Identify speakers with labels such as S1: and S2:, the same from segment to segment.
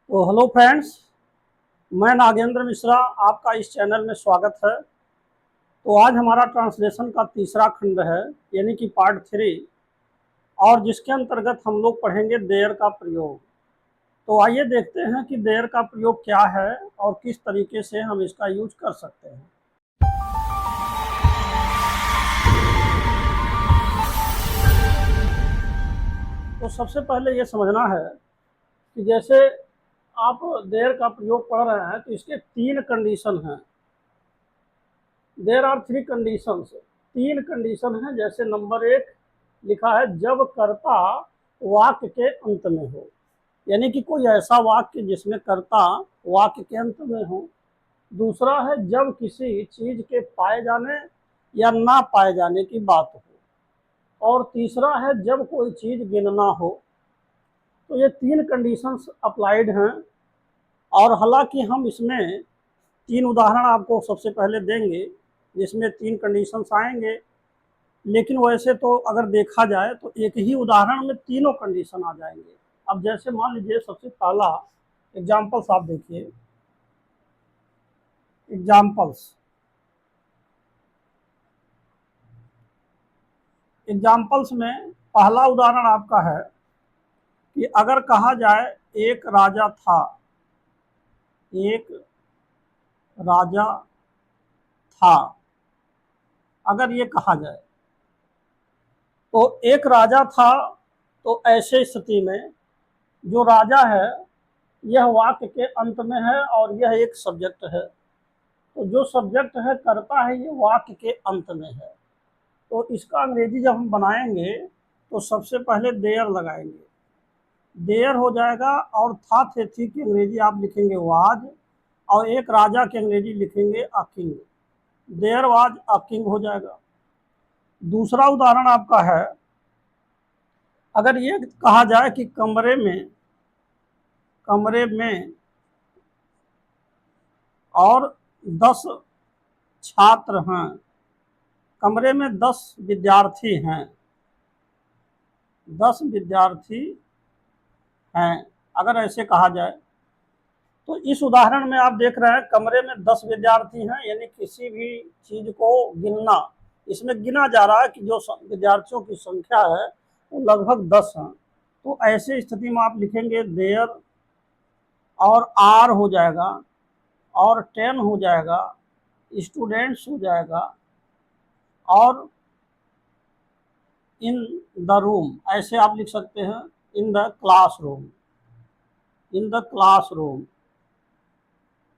S1: तो hello friends, मैं नागेंद्र मिश्रा, आपका इस चैनल में स्वागत है। तो आज हमारा ट्रांसलेशन का तीसरा खंड है, यानी कि पार्ट 3, और जिसके अंतर्गत हम लोग पढ़ेंगे देयर का प्रयोग। तो आइए देखते हैं कि देयर का प्रयोग क्या है और किस तरीके से हम इसका यूज कर सकते हैं। तो सबसे पहले ये समझना है कि जैसे आप देयर का प्रयोग पढ़ रहे हैं तो इसके 3 कंडीशन हैं। देयर आर 3 कंडीशंस, 3 कंडीशन हैं। जैसे नंबर 1 लिखा है, जब कर्ता वाक्य के अंत में हो, यानी कि कोई ऐसा वाक्य जिसमें कर्ता वाक्य के अंत में हो। दूसरा है, जब किसी चीज के पाए जाने या ना पाए जाने की बात हो। और तीसरा है, जब कोई चीज गिनना हो। तो ये 3 कंडीशंस अप्लाइड हैं। और हालांकि हम इसमें 3 उदाहरण आपको सबसे पहले देंगे जिसमें 3 कंडीशंस आएंगे, लेकिन वैसे तो अगर देखा जाए तो एक ही उदाहरण में तीनों कंडीशन आ जाएंगे। अब जैसे मान लीजिए, सबसे पहला एग्जाम्पल्स आप देखिए। एग्जाम्पल्स एग्जाम्पल्स में पहला उदाहरण आपका है कि अगर कहा जाए एक राजा था, एक राजा था। अगर ये कहा जाए तो एक राजा था, तो ऐसे स्थिति में जो राजा है यह वाक्य के अंत में है और यह एक सब्जेक्ट है। तो जो सब्जेक्ट है करता है, ये वाक्य के अंत में है। तो इसका अंग्रेजी जब हम बनाएंगे तो सबसे पहले देयर लगाएंगे, देयर हो जाएगा। और था थे थी की अंग्रेजी आप लिखेंगे वाज, और एक राजा की अंग्रेजी लिखेंगे a king. There was a king हो जाएगा। दूसरा उदाहरण आपका है, अगर ये कहा जाए कि कमरे में और 10 छात्र हैं, कमरे में 10 विद्यार्थी हैं, 10 विद्यार्थी हैं। अगर ऐसे कहा जाए तो इस उदाहरण में आप देख रहे हैं कमरे में 10 विद्यार्थी हैं, यानी किसी भी चीज को गिनना, इसमें गिना जा रहा है कि जो विद्यार्थियों की संख्या है वो लगभग 10 हैं। तो ऐसे स्थिति में आप लिखेंगे देयर, और आर हो जाएगा, और 10 हो जाएगा, स्टूडेंट्स हो जाएगा, और इन द रूम। ऐसे आप लिख सकते हैं in the classroom, in the classroom,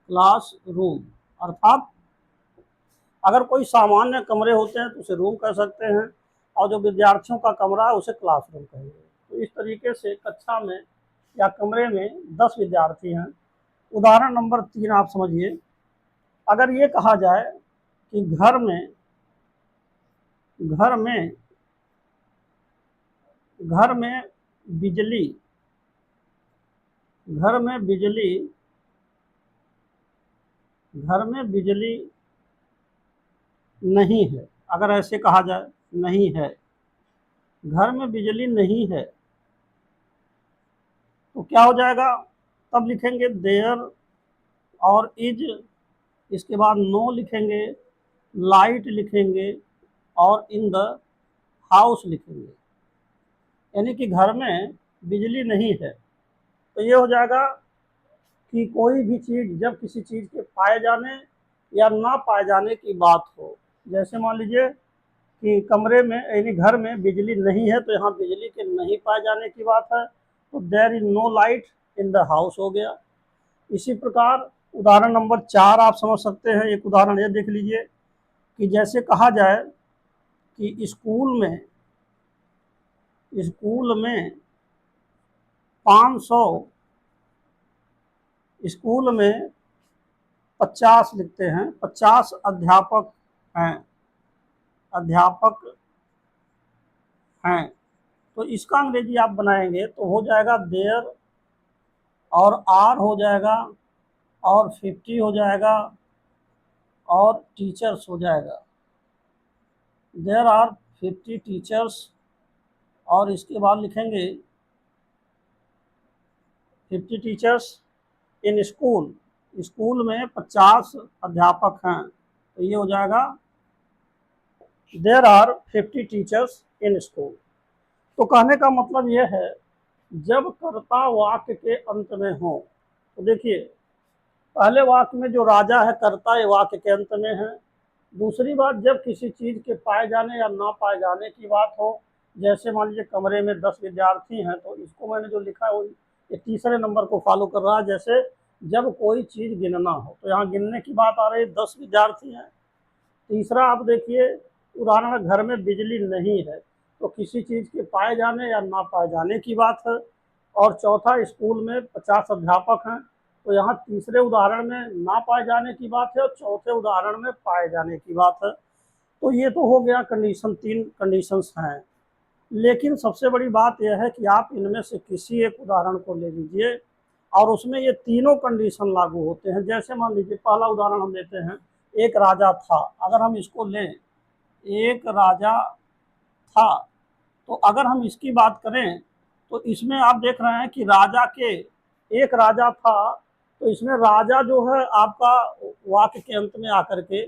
S1: classroom. अर्थात अगर कोई सामान्य कमरे होते हैं तो उसे रूम कह सकते हैं, और जो विद्यार्थियों का कमरा है उसे क्लासरूम कहेंगे। तो इस तरीके से कक्षा में या कमरे में 10 विद्यार्थी हैं। उदाहरण नंबर 3 आप समझिए। अगर ये कहा जाए कि घर में घर में बिजली घर में बिजली घर में बिजली नहीं है। अगर ऐसे कहा जाए नहीं है, घर में बिजली नहीं है, तो क्या हो जाएगा? तब लिखेंगे देयर और इज, इसके बाद नो लिखेंगे, लाइट लिखेंगे, और इन द हाउस लिखेंगे। यानी कि घर में बिजली नहीं है। तो ये हो जाएगा कि कोई भी चीज जब किसी चीज के पाए जाने या ना पाए जाने की बात हो। जैसे मान लीजिए कि कमरे में यानी घर में बिजली नहीं है, तो यहाँ बिजली के नहीं पाए जाने की बात है, तो there is no light in the house हो गया। इसी प्रकार उदाहरण नंबर 4 आप समझ सकते हैं। एक उदाहरण ये देख लीजिए कि जैसे कहा जाए कि स्कूल में 500, स्कूल में 50 लिखते हैं, 50 हैं, अध्यापक हैं। तो इसका अंग्रेजी आप बनाएंगे तो हो जाएगा देयर, और आर हो जाएगा, और 50 हो जाएगा, और टीचर्स हो जाएगा। देयर आर 50 टीचर्स, और इसके बाद लिखेंगे 50 टीचर्स, इन स्कूल, स्कूल में 50 अध्यापक हैं, तो ये हो जाएगा there are 50 teachers in school. तो कहने का मतलब ये है जब कर्ता वाक्य के अंत में हो, तो देखिए पहले वाक्य में जो राजा है कर्ता ये वाक्य के अंत में है। दूसरी बात, जब किसी चीज के पाए जाने या ना पाए जाने की बात हो, जैसे मान लीजिए कमरे में 10 विद्यार्थी हैं, तो इसको मैंने जो लिखा है वो ये तीसरे नंबर को फॉलो कर रहा है। जैसे जब कोई चीज गिनना हो, तो यहाँ गिनने की बात आ रही है, 10 विद्यार्थी हैं। तीसरा आप देखिए उदाहरण, घर में बिजली नहीं है, तो किसी चीज के पाए जाने या ना पाए जाने की बात है। और चौथा, स्कूल में 50 अध्यापक हैं, तो यहाँ तीसरे उदाहरण में ना पाए जाने की बात है और चौथे उदाहरण में पाए जाने की बात है। तो ये तो हो गया कंडीशन, 3 कंडीशंस हैं। लेकिन सबसे बड़ी बात यह है कि आप इनमें से किसी एक उदाहरण को ले लीजिए और उसमें ये तीनों कंडीशन लागू होते हैं। जैसे मान लीजिए पहला उदाहरण हम लेते हैं, एक राजा था। अगर हम इसको लें, एक राजा था, तो अगर हम इसकी बात करें तो इसमें आप देख रहे हैं कि राजा के, एक राजा था, तो इसमें राजा जो है आपका वाक्य के अंत में आकर के,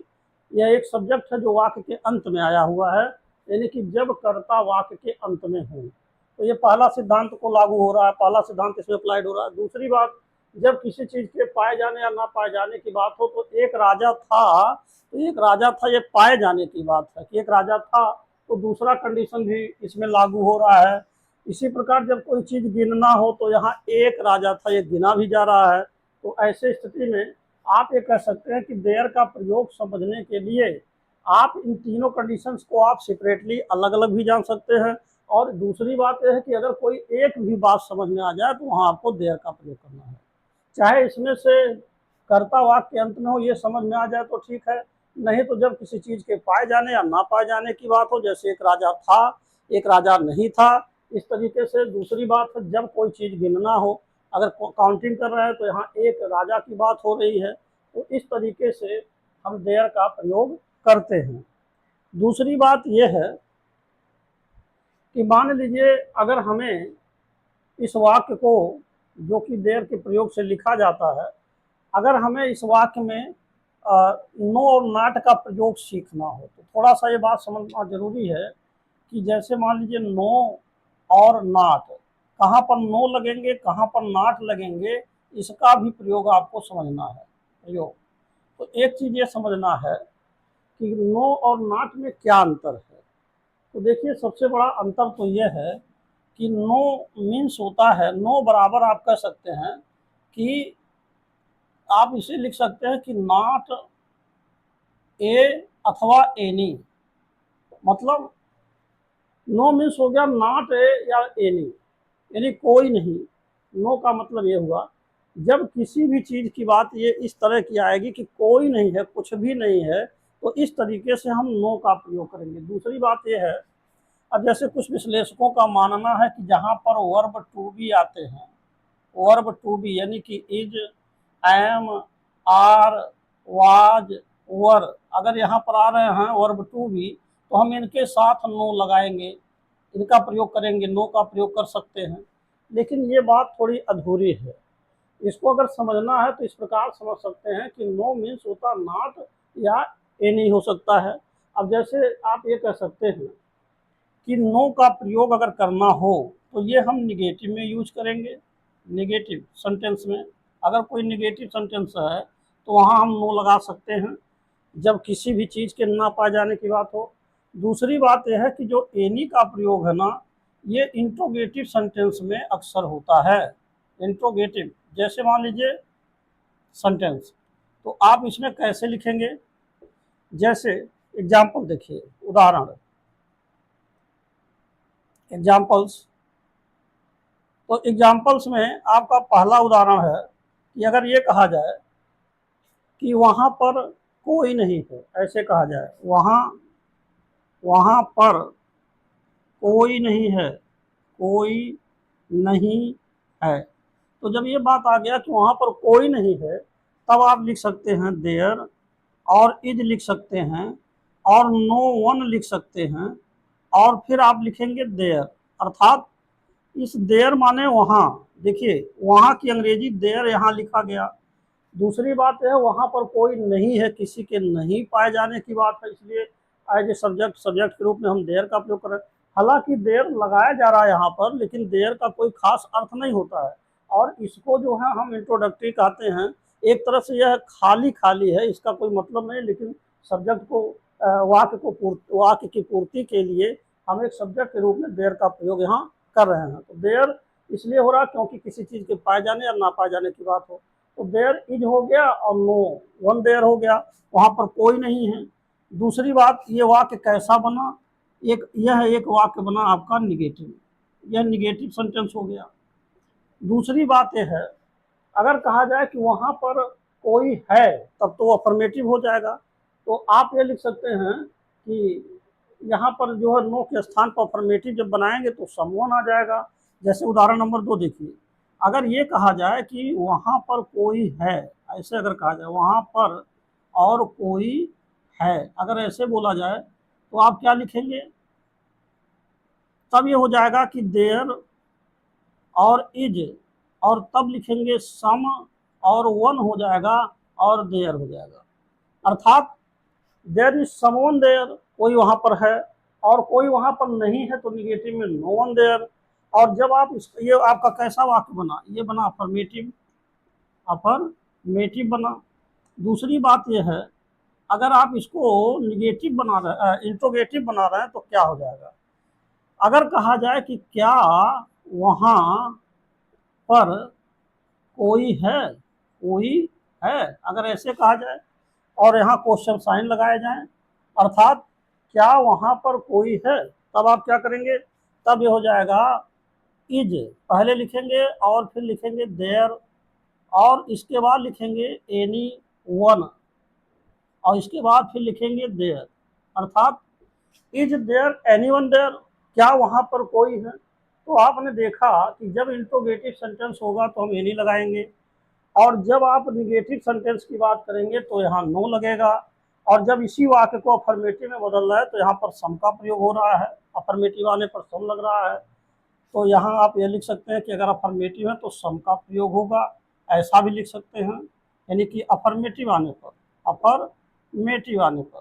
S1: यह एक सब्जेक्ट है जो वाक्य के अंत में आया हुआ है, यानी कि जब कर्ता वाक्य के अंत में हो, तो ये पहला सिद्धांत को लागू हो रहा है, पहला सिद्धांत इसमें अप्लाइड हो रहा है। दूसरी बात, जब किसी चीज के पाए जाने या ना पाए जाने की बात हो, तो एक राजा था, तो एक राजा था, ये पाए जाने की बात है कि एक राजा था, तो दूसरा कंडीशन भी इसमें लागू हो रहा है। इसी प्रकार जब कोई चीज गिनना हो, तो यहाँ एक राजा था, ये गिना भी जा रहा है। तो ऐसे स्थिति में आप ये कह सकते हैं कि देयर का प्रयोग समझने के लिए आप इन तीनों कंडीशंस को आप सेपरेटली अलग अलग भी जान सकते हैं। और दूसरी बात यह है कि अगर कोई एक भी बात समझ में आ जाए, तो वहाँ आपको देयर का प्रयोग करना है। चाहे इसमें से कर्ता वाक्य के अंत में हो, ये समझ में आ जाए तो ठीक है, नहीं तो जब किसी चीज के पाए जाने या ना पाए जाने की बात हो, जैसे एक राजा था, एक राजा नहीं था, इस तरीके से। दूसरी बात है, जब कोई चीज गिनना हो, अगर काउंटिंग कर रहे हैं, तो यहाँ एक राजा की बात हो रही है, तो इस तरीके से हम देयर का प्रयोग करते हैं। दूसरी बात यह है कि मान लीजिए अगर हमें इस वाक्य को, जो कि देयर के प्रयोग से लिखा जाता है, अगर हमें इस वाक्य में नो और नाट का प्रयोग सीखना हो, तो थोड़ा सा ये बात समझना जरूरी है कि जैसे मान लीजिए नो और नाट, कहाँ पर नो लगेंगे, कहाँ पर नाट लगेंगे, इसका भी प्रयोग आपको समझना है प्रयोग। तो एक चीज ये समझना है कि नो और नाट में क्या अंतर है। तो देखिए सबसे बड़ा अंतर तो ये है कि नो मीन्स होता है, नो बराबर आप कह सकते हैं कि आप इसे लिख सकते हैं कि नॉट ए अथवा एनी, मतलब नो मीन्स हो गया नॉट ए या एनी, यानी कोई नहीं। नो का मतलब ये हुआ जब किसी भी चीज की बात ये इस तरह की आएगी कि कोई नहीं है, कुछ भी नहीं है, तो इस तरीके से हम नो का प्रयोग करेंगे। दूसरी बात यह है, अब जैसे कुछ विश्लेषकों का मानना है कि जहाँ पर वर्ब टू बी आते हैं, वर्ब टू बी यानी कि इज, एम, आर, वाज, वर, अगर यहाँ पर आ रहे हैं वर्ब टू बी, तो हम इनके साथ नो लगाएंगे, इनका प्रयोग करेंगे, नो का प्रयोग कर सकते हैं। लेकिन ये बात थोड़ी अधूरी है। इसको अगर समझना है तो इस प्रकार समझ सकते हैं कि नो मीन्स होता नॉट या एनी हो सकता है। अब जैसे आप ये कह सकते हैं कि नो का प्रयोग अगर करना हो, तो ये हम निगेटिव में यूज करेंगे। निगेटिव सेंटेंस में, अगर कोई निगेटिव सेंटेंस है, तो वहाँ हम नो लगा सकते हैं जब किसी भी चीज़ के ना पाए जाने की बात हो। दूसरी बात यह है कि जो एनी का प्रयोग है ना, ये इंट्रोगेटिव सेंटेंस में अक्सर होता है। इंट्रोगेटिव, जैसे मान लीजिए सेंटेंस, तो आप इसमें कैसे लिखेंगे, जैसे एग्जाम्पल देखिए, उदाहरण, एग्जाम्पल्स। तो एग्जाम्पल्स में आपका पहला उदाहरण है कि अगर ये कहा जाए कि वहाँ पर कोई नहीं है, ऐसे कहा जाए, वहाँ पर कोई नहीं है, कोई नहीं है। तो जब ये बात आ गया कि वहाँ पर कोई नहीं है, तब आप लिख सकते हैं देयर, और इज लिख सकते हैं, और नो वन लिख सकते हैं, और फिर आप लिखेंगे देयर। अर्थात इस देयर माने वहाँ, देखिए वहाँ की अंग्रेजी देयर यहाँ लिखा गया। दूसरी बात है वहाँ पर कोई नहीं है, किसी के नहीं पाए जाने की बात है, इसलिए एज ए सब्जेक्ट के रूप में हम देयर का प्रयोग कर रहे हैं। हालांकि देयर लगाया जा रहा है यहाँ पर, लेकिन देयर का कोई खास अर्थ नहीं होता है, और इसको जो है हम इंट्रोडक्टरी कहते हैं। एक तरह से यह खाली खाली है, इसका कोई मतलब नहीं, लेकिन सब्जेक्ट को वाक्य की पूर्ति के लिए हम एक सब्जेक्ट के रूप में देयर का प्रयोग यहाँ कर रहे हैं। तो देयर इसलिए हो रहा है क्योंकि किसी चीज के पाए जाने या ना पाए जाने की बात हो। तो देयर इज हो गया और नो वन देयर हो गया, वहां पर कोई नहीं है। दूसरी बात, ये वाक्य कैसा बना, यह एक वाक्य बना आपका निगेटिव, यह निगेटिव सेंटेंस हो गया। दूसरी बात यह है, अगर कहा जाए कि वहां पर कोई है तब तो अफर्मेटिव हो जाएगा। तो आप ये लिख सकते हैं कि यहाँ पर जो है नो के स्थान पर अफर्मेटिव जब बनाएंगे तो समवन आ जाएगा। जैसे उदाहरण नंबर 2 देखिए, अगर ये कहा जाए कि वहां पर कोई है, ऐसे अगर कहा जाए वहां पर और कोई है, अगर ऐसे बोला जाए तो आप क्या लिखेंगे, तब ये हो जाएगा कि देयर और इज, और तब लिखेंगे सम और वन हो जाएगा और देयर हो जाएगा। अर्थात देयर इज समवन देयर, कोई वहां पर है, और कोई वहां पर नहीं है तो निगेटिव में नो वन देयर। और जब आप ये आपका कैसा वाक्य बना, ये बना अफर्मेटिव, अफर्मेटिव बना। दूसरी बात यह है, अगर आप इसको निगेटिव बना रहे इंट्रोगेटिव बना रहे हैं तो क्या हो जाएगा, अगर कहा जाए कि क्या वहां पर कोई है, कोई है, अगर ऐसे कहा जाए और यहाँ क्वेश्चन साइन लगाए जाए, अर्थात क्या वहां पर कोई है, तब आप क्या करेंगे, तब ये हो जाएगा इज, पहले लिखेंगे और फिर लिखेंगे देयर, और इसके बाद लिखेंगे एनी वन, और इसके बाद फिर लिखेंगे देयर। अर्थात is there anyone there, क्या वहां पर कोई है। तो आपने देखा कि जब इंट्रोगेटिव सेंटेंस होगा तो हम एनी लगाएंगे, और जब आप निगेटिव सेंटेंस की बात करेंगे तो यहाँ नो लगेगा, और जब इसी वाक्य को अफर्मेटिव में बदल रहा है तो यहाँ पर सम का प्रयोग हो रहा है, अफर्मेटिव आने पर सम लग रहा है। तो यहाँ आप ये लिख सकते हैं कि अगर अफर्मेटिव है तो सम का प्रयोग होगा, ऐसा भी लिख सकते हैं, यानी कि अफर्मेटिव आने पर, अफर्मेटिव आने पर।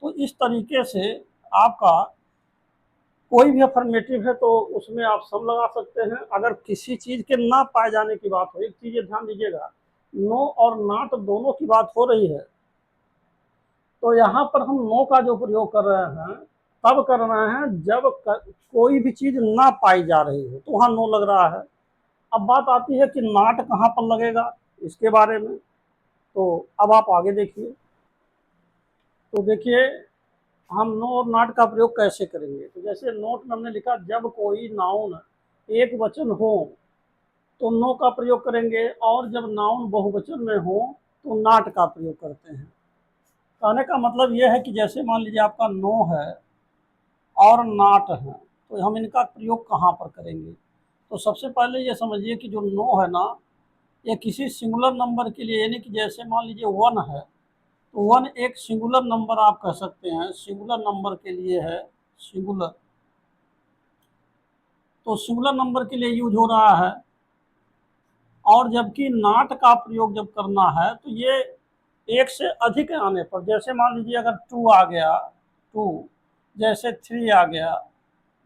S1: तो इस तरीके से आपका कोई भी अफर्मेटिव है तो उसमें आप सम लगा सकते हैं। अगर किसी चीज के ना पाए जाने की बात हो, एक चीज ध्यान दीजिएगा, नो और नॉट दोनों की बात हो रही है, तो यहाँ पर हम नो का जो प्रयोग कर रहे हैं तब कर रहे हैं जब कोई भी चीज ना पाई जा रही है तो वहां नो लग रहा है। अब बात आती है कि नॉट कहाँ पर लगेगा, इसके बारे में। तो अब आप आगे देखिए, तो देखिए हम नो और नॉट का प्रयोग कैसे करेंगे। तो जैसे नोट में हमने लिखा, जब कोई नाउन एक वचन हो तो नो का प्रयोग करेंगे, और जब नाउन बहुवचन में हो तो नॉट का प्रयोग करते हैं। कहने का मतलब यह है कि जैसे मान लीजिए आपका नो है और नॉट है, तो हम इनका प्रयोग कहाँ पर करेंगे। तो सबसे पहले ये समझिए कि जो नो है ना, ये किसी सिंगुलर नंबर के लिए, यानी कि जैसे मान लीजिए वन है, तो वन एक सिंगुलर नंबर आप कह सकते हैं, सिंगुलर नंबर के लिए है, सिंगुलर, तो सिंगुलर नंबर के लिए यूज हो रहा है। और जबकि नॉट का प्रयोग जब करना है तो ये एक से अधिक आने पर, जैसे मान लीजिए अगर टू आ गया, टू, जैसे थ्री आ गया,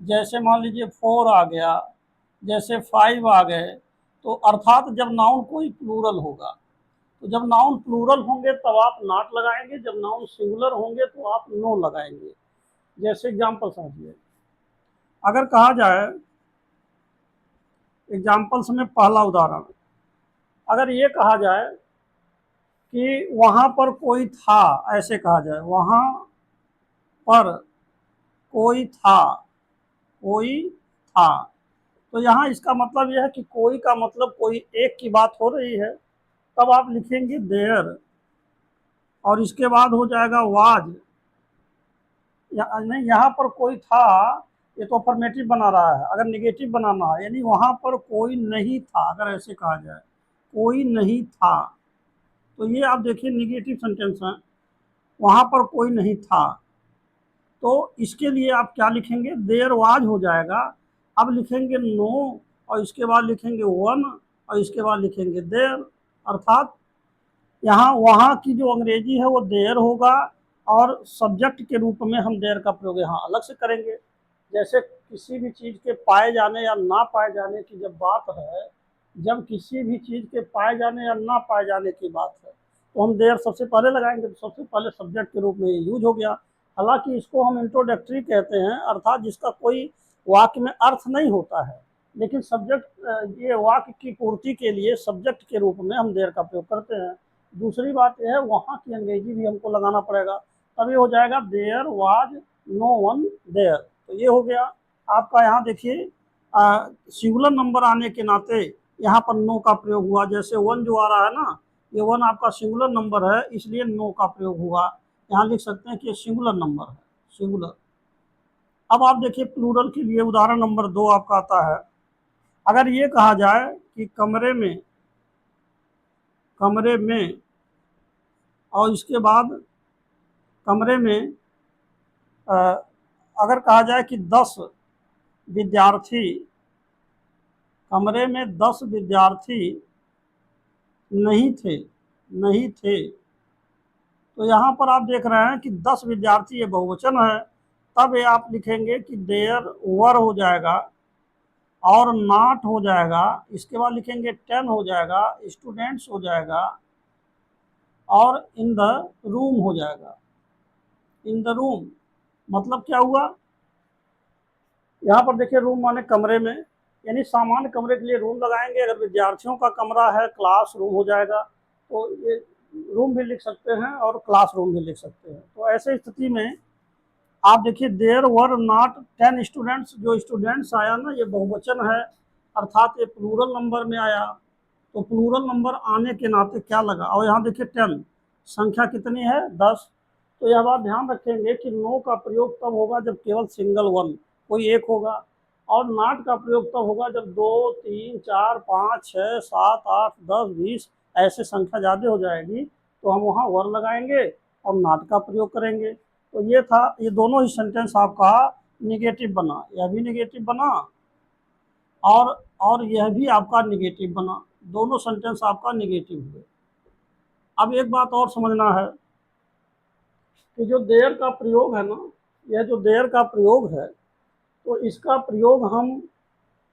S1: जैसे मान लीजिए फोर आ गया, जैसे फाइव आ गए, तो अर्थात जब नाउन कोई प्लूरल होगा, तो जब नाउन प्लूरल होंगे तब आप नॉट लगाएंगे, जब नाउन सिंगुलर होंगे तो आप नो लगाएंगे। जैसे एग्जाम्पल समझिए, अगर कहा जाए एग्जाम्पल्स में पहला उदाहरण, अगर ये कहा जाए कि वहां पर कोई था, ऐसे कहा जाए वहां पर कोई था, कोई था, तो यहाँ इसका मतलब यह है कि कोई का मतलब कोई एक की बात हो रही है, तब आप लिखेंगे देयर, और इसके बाद हो जाएगा वाज, नहीं यहाँ पर कोई था, ये तो अफर्मेटिव बना रहा है। अगर निगेटिव बनाना है, यानी वहां पर कोई नहीं था, अगर ऐसे कहा जाए कोई नहीं था, तो ये आप देखिए निगेटिव सेंटेंस है, वहां पर कोई नहीं था, तो इसके लिए आप क्या लिखेंगे, देयर वाज हो जाएगा। अब लिखेंगे नो और इसके बाद लिखेंगे वन और इसके बाद लिखेंगे देयर। अर्थात यहाँ वहाँ की जो अंग्रेजी है वो देयर होगा और सब्जेक्ट के रूप में हम देयर का प्रयोग यहाँ अलग से करेंगे। जैसे किसी भी चीज़ के पाए जाने या ना पाए जाने की जब बात है, जब किसी भी चीज़ के पाए जाने या ना पाए जाने की बात है तो हम देयर सबसे पहले लगाएंगे, तो सबसे पहले सब्जेक्ट के रूप में ये यूज हो गया। हालांकि इसको हम इंट्रोडक्टरी कहते हैं, अर्थात जिसका कोई वाक्य में अर्थ नहीं होता है, लेकिन सब्जेक्ट ये वाक्य की पूर्ति के लिए सब्जेक्ट के रूप में हम देयर का प्रयोग करते हैं। दूसरी बात यह है वहाँ की अंग्रेजी भी हमको लगाना पड़ेगा, तभी हो जाएगा there was no one there. तो ये हो गया आपका। यहाँ देखिए सिंगुलर नंबर आने के नाते यहाँ पर नो का प्रयोग हुआ। जैसे वन जो आ रहा है ना, ये वन आपका सिंगुलर नंबर है, इसलिए नो का प्रयोग हुआ। यहाँ लिख सकते हैं कि ये सिंगुलर नंबर है, सिंगुलर। अब आप देखिए प्लूरल के लिए उदाहरण नंबर 2 आपका आता है। अगर ये कहा जाए कि कमरे में, कमरे में और इसके बाद कमरे में अगर कहा जाए कि 10 विद्यार्थी, कमरे में 10 विद्यार्थी नहीं थे, नहीं थे, तो यहाँ पर आप देख रहे हैं कि 10 विद्यार्थी ये बहुवचन है। तब ये आप लिखेंगे कि देयर वर हो जाएगा और नॉट हो जाएगा, इसके बाद लिखेंगे 10 हो जाएगा, स्टूडेंट्स हो जाएगा और इन द रूम हो जाएगा। इन द रूम मतलब क्या हुआ, यहाँ पर देखिए रूम माने कमरे में, यानी सामान्य कमरे के लिए रूम लगाएंगे। अगर विद्यार्थियों का कमरा है क्लास रूम हो जाएगा, तो ये रूम भी लिख सकते हैं और क्लास रूम भी लिख सकते हैं। तो ऐसे स्थिति में आप देखिए देयर वर नॉट 10 स्टूडेंट्स, जो स्टूडेंट्स आया ना ये बहुवचन है, अर्थात ये प्लूरल नंबर में आया। तो प्लूरल नंबर आने के नाते क्या लगा, और यहाँ देखिए 10 संख्या कितनी है 10। तो यह बात ध्यान रखेंगे कि नो का प्रयोग तब होगा जब केवल सिंगल वन कोई एक होगा, और नॉट का प्रयोग तब होगा जब 2 3 4 5 6 7 8 10 20 ऐसे संख्या ज़्यादा हो जाएगी, तो हम वहाँ वर लगाएंगे और नॉट का प्रयोग करेंगे। तो ये था, ये दोनों ही सेंटेंस आपका निगेटिव बना, यह भी निगेटिव बना और यह भी आपका निगेटिव बना, दोनों सेंटेंस आपका निगेटिव हुए। अब एक बात और समझना है कि जो देयर का प्रयोग है ना, यह जो देयर का प्रयोग है, तो इसका प्रयोग हम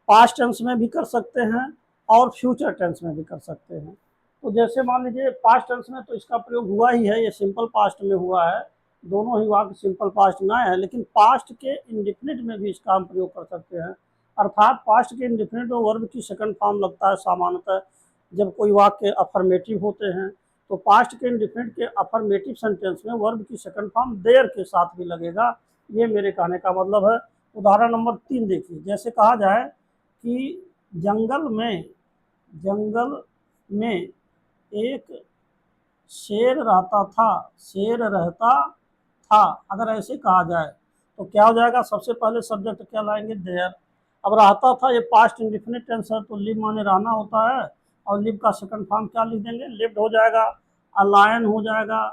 S1: पास्ट टेंस में भी कर सकते हैं और फ्यूचर टेंस में भी कर सकते हैं। तो जैसे मान लीजिए पास्ट टेंस में तो इसका प्रयोग हुआ ही है, ये सिंपल पास्ट में हुआ है, दोनों ही वाक्य सिंपल पास्ट में आए हैं। लेकिन पास्ट के इंडिफिनिट में भी इसका हम प्रयोग कर सकते हैं, अर्थात पास्ट के इंडिफिनिट में वर्ब की सेकंड फॉर्म लगता है सामान्यतः जब कोई वाक्य अफर्मेटिव होते हैं, तो पास्ट के इंडिफिनिट के अफर्मेटिव सेंटेंस में वर्ब की सेकंड फॉर्म देयर के साथ भी लगेगा। ये मेरे कहने का मतलब है। उदाहरण नंबर 3 देखिए, जैसे कहा जाए कि जंगल में, जंगल में एक शेर रहता था, शेर रहता था। अगर ऐसे कहा जाए तो क्या हो जाएगा, सबसे पहले सब्जेक्ट क्या लाएंगे देयर। अब रहता था ये पास्ट इंडिफिनिट टेंस है, तो लिव माने रहना होता है, और लिव का सेकंड फॉर्म क्या लिख देंगे, लिव्ड हो जाएगा। अ लायन हो जाएगा,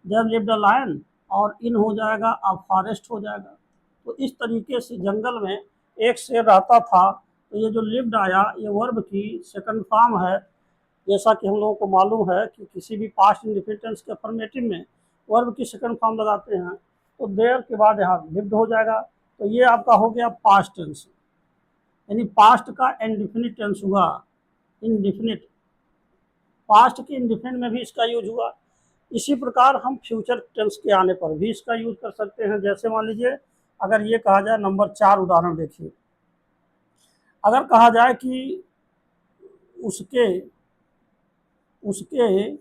S1: देयर लिव्ड अ लायन, और इन हो जाएगा, अ फॉरेस्ट हो जाएगा। तो इस तरीके से जंगल में एक शेर रहता था, तो ये जो लिव्ड आया ये वर्ब की सेकंड फॉर्म है। जैसा कि हम लोगों को मालूम है कि किसी भी पास्ट इंडिफिनिट टेंस के अफर्मेटिव में वर्ब की सेकंड फॉर्म लगाते हैं, तो देयर के बाद यहाँ लिव्ड हो जाएगा। तो ये आपका हो गया पास्ट टेंस, यानी पास्ट का इंडिफिनिट टेंस हुआ, इंडिफिनिट। पास्ट के इंडिफिनिट में भी इसका यूज हुआ। इसी प्रकार हम फ्यूचर टेंस के आने पर भी इसका यूज कर सकते हैं। जैसे मान लीजिए अगर ये कहा जाए, नंबर 4 उदाहरण देखिए, अगर कहा जाए कि उसके उसके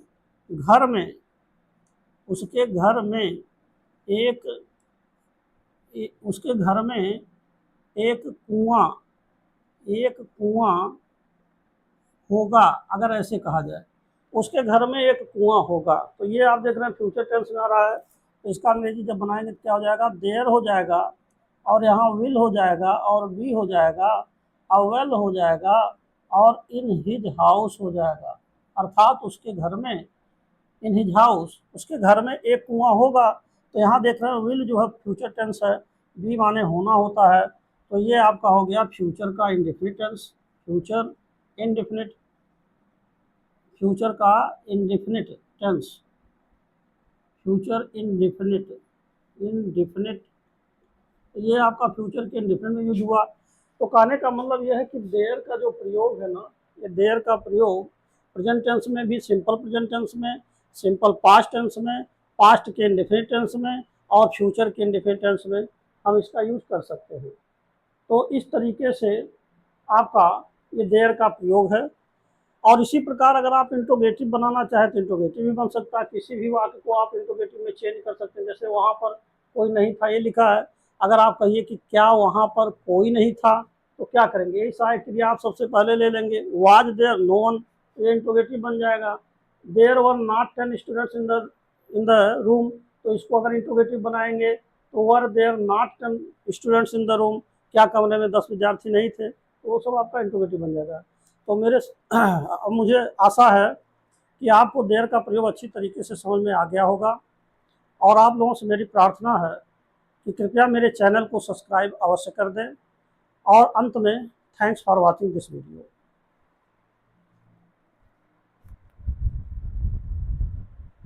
S1: घर में, उसके घर में एक उसके घर में एक कुआं, एक कुआं होगा। अगर ऐसे कहा जाए उसके घर में एक कुआं होगा, तो ये आप देख रहे हैं फ्यूचर टेंस में आ रहा है। तो इसका अंग्रेजी जब बनाएंगे तो क्या हो जाएगा, देयर हो जाएगा, और यहाँ विल हो जाएगा, और बी हो जाएगा, अवेल हो जाएगा, और इन हिज हाउस हो जाएगा। अर्थात उसके घर में, इन हिज हाउस, उसके घर में एक कुआं होगा। तो यहाँ देख रहे हैं विल जो है फ्यूचर टेंस है, बी माने होना होता है, तो ये आपका हो गया फ्यूचर का indefinite tense. Future indefinite, future का indefinite tense, future indefinite, indefinite ये आपका फ्यूचर के इंडेफिनिट में यूज हुआ। तो कहने का मतलब यह है कि देयर का जो प्रयोग है ना, ये देयर का प्रयोग प्रेजेंट टेंस में भी, सिंपल प्रेजेंट टेंस में, सिंपल पास्ट टेंस में, पास्ट के इंडेफिनिट टेंस में और फ्यूचर के इंडेफिनिट टेंस में हम इसका यूज कर सकते हैं। तो इस तरीके से आपका ये देयर का प्रयोग है। और इसी प्रकार अगर आप इंट्रोगेटिव बनाना चाहें तो इंट्रोगेटिव भी बन सकता है। किसी भी वाक्य को आप इंट्रोगेटिव में चेंज कर सकते हैं। जैसे वहाँ पर कोई नहीं था ये लिखा है, अगर आप कहिए कि क्या वहाँ पर कोई नहीं था, तो क्या करेंगे, इस सहायक क्रिया आप सबसे पहले ले लेंगे, वाज देयर नो वन, ये इंट्रोगेटिव बन जाएगा। There were not 10 students in the room, तो इसको अगर इंट्रोगेटिव बनाएंगे तो were there not 10 students in the room, क्या कमरे में 10 विद्यार्थी नहीं थे, तो वो सब आपका इंट्रोगेटिव बन जाएगा। तो मुझे आशा है कि आपको देयर का प्रयोग अच्छी तरीके से समझ में आ गया होगा। और आप लोगों से मेरी प्रार्थना है कि कृपया मेरे चैनल को सब्सक्राइब अवश्य कर दें। और अंत में thanks for watching this video.